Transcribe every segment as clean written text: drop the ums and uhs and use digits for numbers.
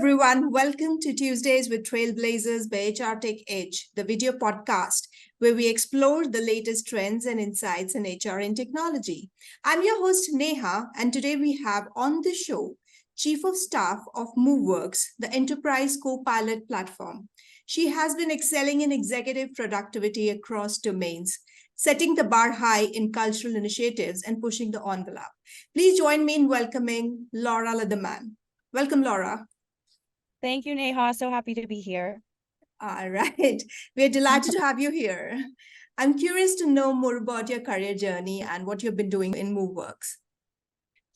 everyone. Welcome to Tuesdays with Trailblazers by HRTech Edge, the video podcast where we explore the latest trends and insights in HR and technology. I'm your host, Neha, and today we have on the show Chief of Staff of Moveworks, the enterprise co-pilot platform. She has been excelling in executive productivity across domains, setting the bar high in cultural initiatives and pushing the envelope. Please join me in welcoming Laura Leatherman. Welcome, Laura. Thank you, Neha. So happy to be here. All right. We're delighted to have you here. I'm curious to know more about your career journey and what you've been doing in Moveworks.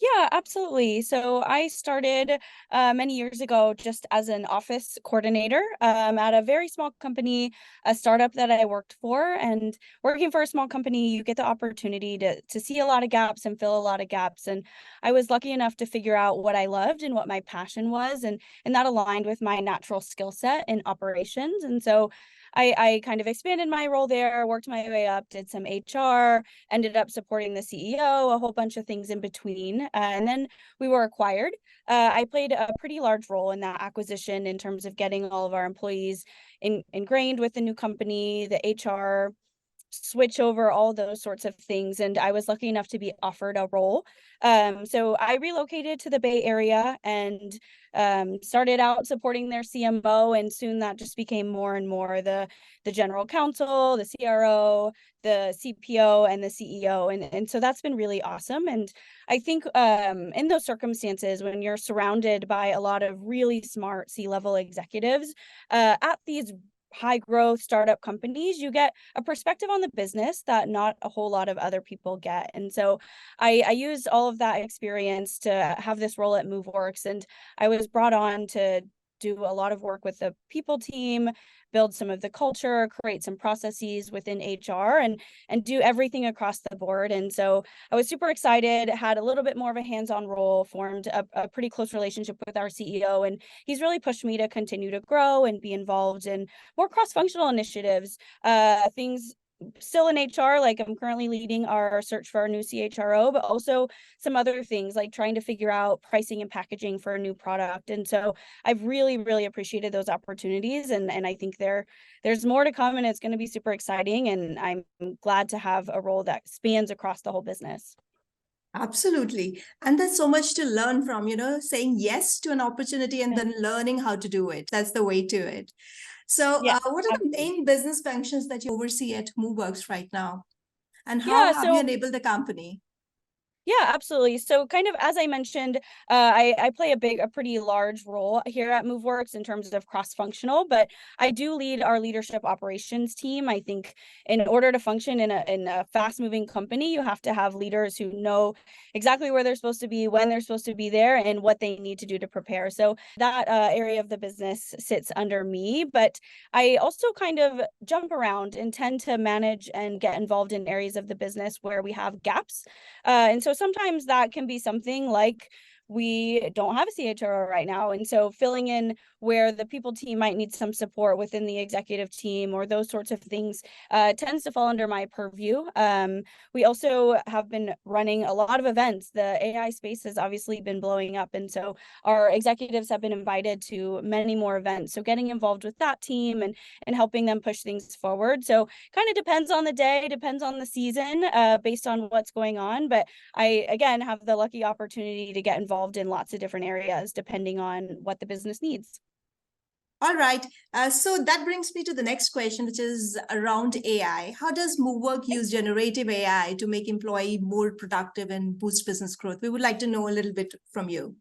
Yeah, absolutely. So I started many years ago just as an office coordinator at a very small company, a startup that I worked for. And working for a small company, you get the opportunity to see a lot of gaps and fill a lot of gaps. And I was lucky enough to figure out what I loved and what my passion was. And that aligned with my natural skill set in operations. And so I kind of expanded my role there, worked my way up, did some HR, ended up supporting the CEO, a whole bunch of things in between. And then we were acquired. I played a pretty large role in that acquisition in terms of getting all of our employees ingrained with the new company, the HR switch over, all those sorts of things. And I was lucky enough to be offered a role. So I relocated to the Bay Area and started out supporting their CMO. And soon that just became more and more the general counsel, the CRO, the CPO, and the CEO. And so that's been really awesome. And I think in those circumstances, when you're surrounded by a lot of really smart C-level executives at these high growth startup companies, you get a perspective on the business that not a whole lot of other people get. And so I used all of that experience to have this role at Moveworks. And I was brought on to do a lot of work with the people team, build some of the culture, create some processes within HR, and do everything across the board. And so I was super excited, had a little bit more of a hands-on role, formed a pretty close relationship with our CEO, and he's really pushed me to continue to grow and be involved in more cross-functional initiatives, things still in HR, like I'm currently leading our search for our new CHRO, but also some other things like trying to figure out pricing and packaging for a new product. And so I've really, really appreciated those opportunities. And I think there's more to come, and it's going to be super exciting. And I'm glad to have a role that spans across the whole business. Absolutely. And there's so much to learn from, saying yes to an opportunity and then learning how to do it. That's the way to it. So Yeah, what are the absolutely. main business functions that you oversee at Moveworks right now? And how have you enabled the company? Yeah, absolutely. So kind of as I mentioned, I play a pretty large role here at Moveworks in terms of cross-functional, but I do lead our leadership operations team. I think in order to function in a fast-moving company, you have to have leaders who know exactly where they're supposed to be, when they're supposed to be there, and what they need to do to prepare. So that area of the business sits under me, but I also kind of jump around and tend to manage and get involved in areas of the business where we have gaps. And so sometimes that can be something like we don't have a CHRO right now. And so filling in where the people team might need some support within the executive team or those sorts of things tends to fall under my purview. We also have been running a lot of events. The AI space has obviously been blowing up. And so our executives have been invited to many more events. So getting involved with that team and helping them push things forward. So kind of depends on the day, depends on the season, based on what's going on. But I, again, have the lucky opportunity to get involved in lots of different areas depending on what the business needs. All right. So that brings me to the next question, which is around AI. How does Movework use generative AI to make employee more productive and boost business growth? We would like to know a little bit from you.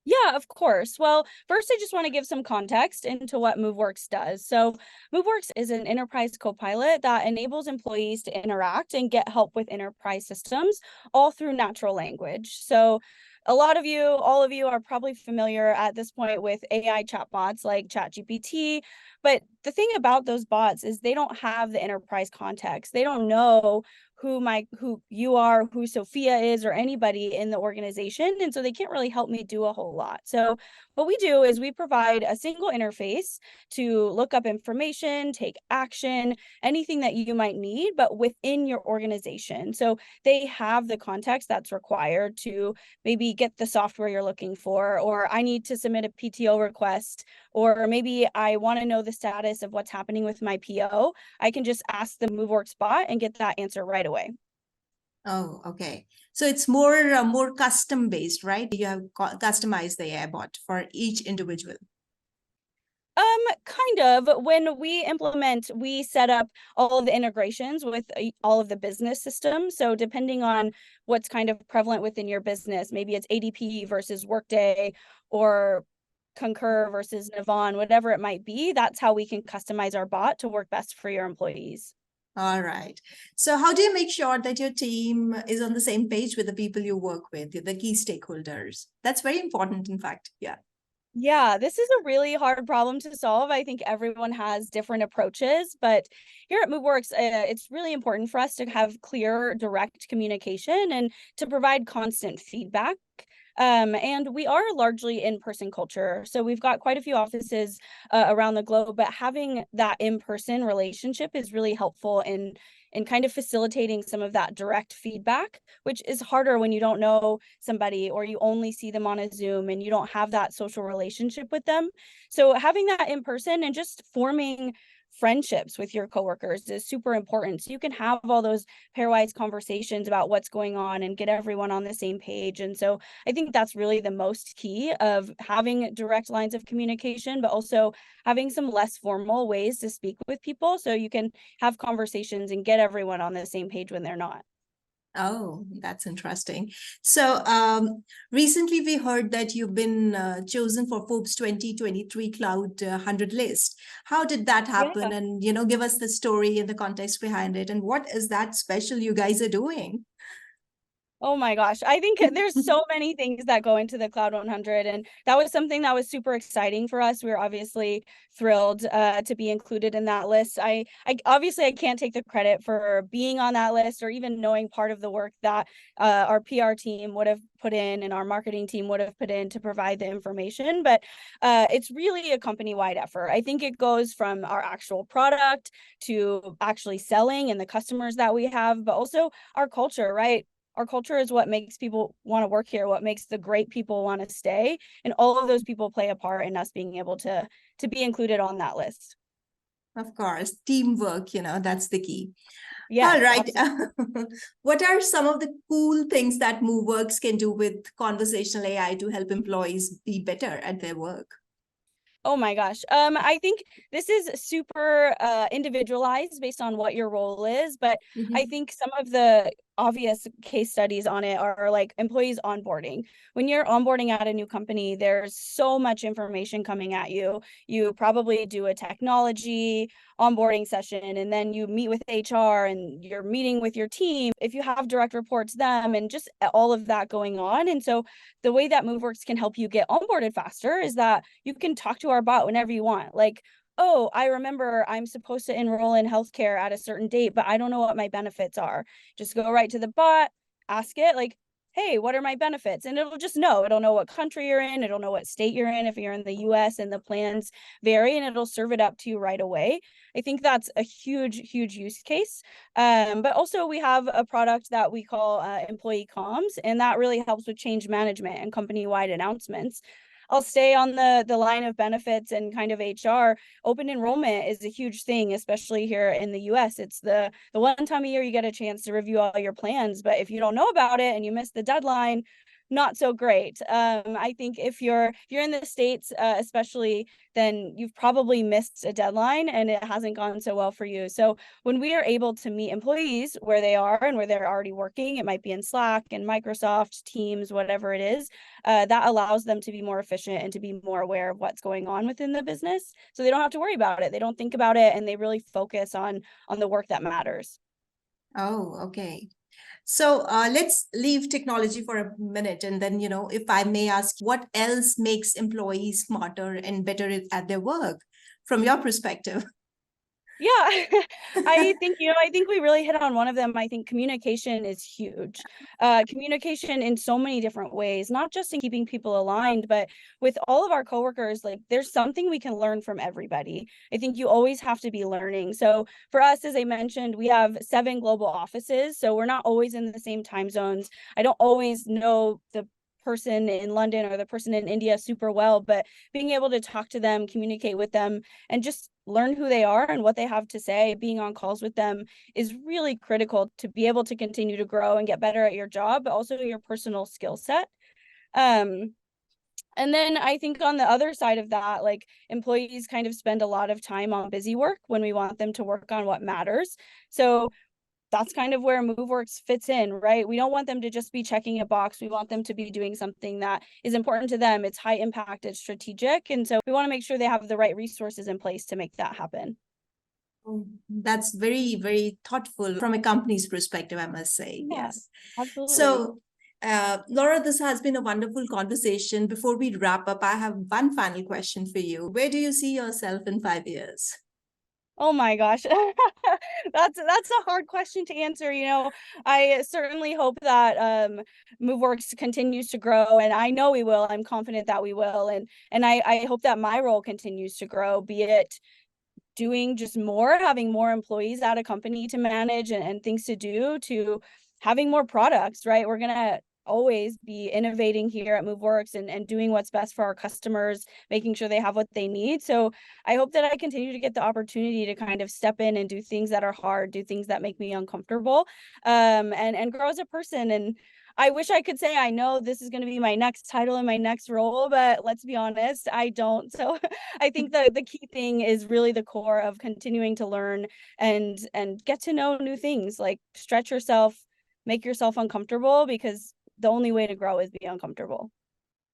Yeah, of course. Well, first, I just want to give some context into what Moveworks does. So Moveworks is an enterprise co-pilot that enables employees to interact and get help with enterprise systems all through natural language. So a lot of you, all of you are probably familiar at this point with AI chatbots like ChatGPT. But the thing about those bots is they don't have the enterprise context. They don't know who you are, who Sophia is, or anybody in the organization. And so they can't really help me do a whole lot. So what we do is we provide a single interface to look up information, take action, anything that you might need, but within your organization. So they have the context that's required to maybe get the software you're looking for, or I need to submit a PTO request, or maybe I want to know the status of what's happening with my PO. I can just ask the Moveworks bot and get that answer right away. Oh, okay. So it's more custom based, right? You have customized the AI bot for each individual. Kind of. When we implement, we set up all of the integrations with all of the business systems. So depending on what's kind of prevalent within your business, maybe it's ADP versus Workday or Concur versus Navan, whatever it might be, that's how we can customize our bot to work best for your employees. All right. So how do you make sure that your team is on the same page with the people you work with, the key stakeholders? That's very important, in fact. Yeah. Yeah, this is a really hard problem to solve. I think everyone has different approaches, but here at Moveworks, it's really important for us to have clear, direct communication and to provide constant feedback. And we are largely in-person culture. So we've got quite a few offices around the globe, but having that in-person relationship is really helpful in kind of facilitating some of that direct feedback, which is harder when you don't know somebody or you only see them on a Zoom and you don't have that social relationship with them. So having that in person and just forming friendships with your coworkers is super important. So you can have all those pairwise conversations about what's going on and get everyone on the same page. And so I think that's really the most key of having direct lines of communication, but also having some less formal ways to speak with people so you can have conversations and get everyone on the same page when they're not. Oh, that's interesting. So recently we heard that you've been chosen for Forbes 2023 Cloud 100 list. How did that happen? Yeah. And, give us the story and the context behind it. And what is that special you guys are doing? Oh my gosh. I think there's so many things that go into the Cloud 100. And that was something that was super exciting for us. We were obviously thrilled to be included in that list. I obviously I can't take the credit for being on that list or even knowing part of the work that our PR team would have put in and our marketing team would have put in to provide the information. But it's really a company-wide effort. I think it goes from our actual product to actually selling and the customers that we have, but also our culture, right? Our culture is what makes people want to work here, what makes the great people want to stay. And all of those people play a part in us being able to be included on that list. Of course, teamwork, that's the key. Yes, All right. absolutely. What are some of the cool things that Moveworks can do with conversational AI to help employees be better at their work? Oh my gosh. I think this is super individualized based on what your role is, but I Mhm. think some of the obvious case studies on it are like employees onboarding. When you're onboarding at a new company, there's so much information coming at you. You probably do a technology onboarding session and then you meet with HR and you're meeting with your team. If you have direct reports, them and just all of that going on. And so the way that Moveworks can help you get onboarded faster is that you can talk to our bot whenever you want. Like, oh, I remember I'm supposed to enroll in healthcare at a certain date, but I don't know what my benefits are. Just go right to the bot, ask it, like, hey, what are my benefits? And it'll just know. It'll know what country you're in. It'll know what state you're in. If you're in the US and the plans vary, and it'll serve it up to you right away. I think that's a huge, huge use case. But also we have a product that we call employee comms, and that really helps with change management and company-wide announcements. I'll stay on the line of benefits and kind of HR. Open enrollment is a huge thing, especially here in the US. It's the one time a year you get a chance to review all your plans, but if you don't know about it and you miss the deadline, not so great. I think if you're in the States, especially, then you've probably missed a deadline and it hasn't gone so well for you. So when we are able to meet employees where they are and where they're already working, it might be in Slack and Microsoft Teams, whatever it is, that allows them to be more efficient and to be more aware of what's going on within the business. So they don't have to worry about it. They don't think about it and they really focus on the work that matters. Oh, okay. So let's leave technology for a minute. And then, if I may ask, what else makes employees smarter and better at their work from your perspective? Yeah, I think we really hit on one of them. I think communication is huge. Communication in so many different ways, not just in keeping people aligned, but with all of our coworkers, like there's something we can learn from everybody. I think you always have to be learning. So for us, as I mentioned, we have 7 global offices, so we're not always in the same time zones. I don't always know the person in London or the person in India super well, but being able to talk to them, communicate with them, and just learn who they are and what they have to say, being on calls with them is really critical to be able to continue to grow and get better at your job, but also your personal skill set. And then I think on the other side of that, like employees kind of spend a lot of time on busy work when we want them to work on what matters. So that's kind of where Moveworks fits in, right? We don't want them to just be checking a box. We want them to be doing something that is important to them. It's high impact, it's strategic. And so we want to make sure they have the right resources in place to make that happen. That's very, very thoughtful from a company's perspective, I must say. Yeah, yes. absolutely. So, Laura, this has been a wonderful conversation. Before we wrap up, I have one final question for you. Where do you see yourself in 5 years? Oh my gosh. That's a hard question to answer. I certainly hope that Moveworks continues to grow, and I know we will. I'm confident that we will. And I hope that my role continues to grow, be it doing just more, having more employees at a company to manage and things to do, to having more products, right? We're gonna always be innovating here at Moveworks and doing what's best for our customers, making sure they have what they need. So I hope that I continue to get the opportunity to kind of step in and do things that are hard, do things that make me uncomfortable, and grow as a person. And I wish I could say I know this is going to be my next title and my next role, but let's be honest, I don't. So I think the key thing is really the core of continuing to learn and get to know new things, like stretch yourself, make yourself uncomfortable, because the only way to grow is be uncomfortable.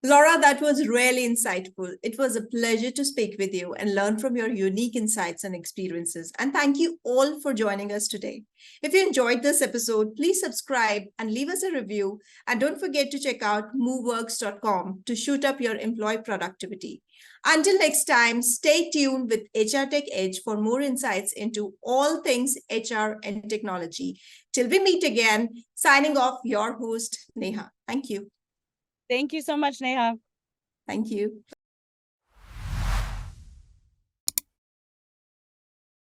Laura, that was really insightful. It was a pleasure to speak with you and learn from your unique insights and experiences. And thank you all for joining us today. If you enjoyed this episode, please subscribe and leave us a review. And don't forget to check out moveworks.com to shoot up your employee productivity. Until next time, stay tuned with HR Tech Edge for more insights into all things HR and technology. Till we meet again, signing off, your host, Neha. Thank you. Thank you so much, Neha. Thank you.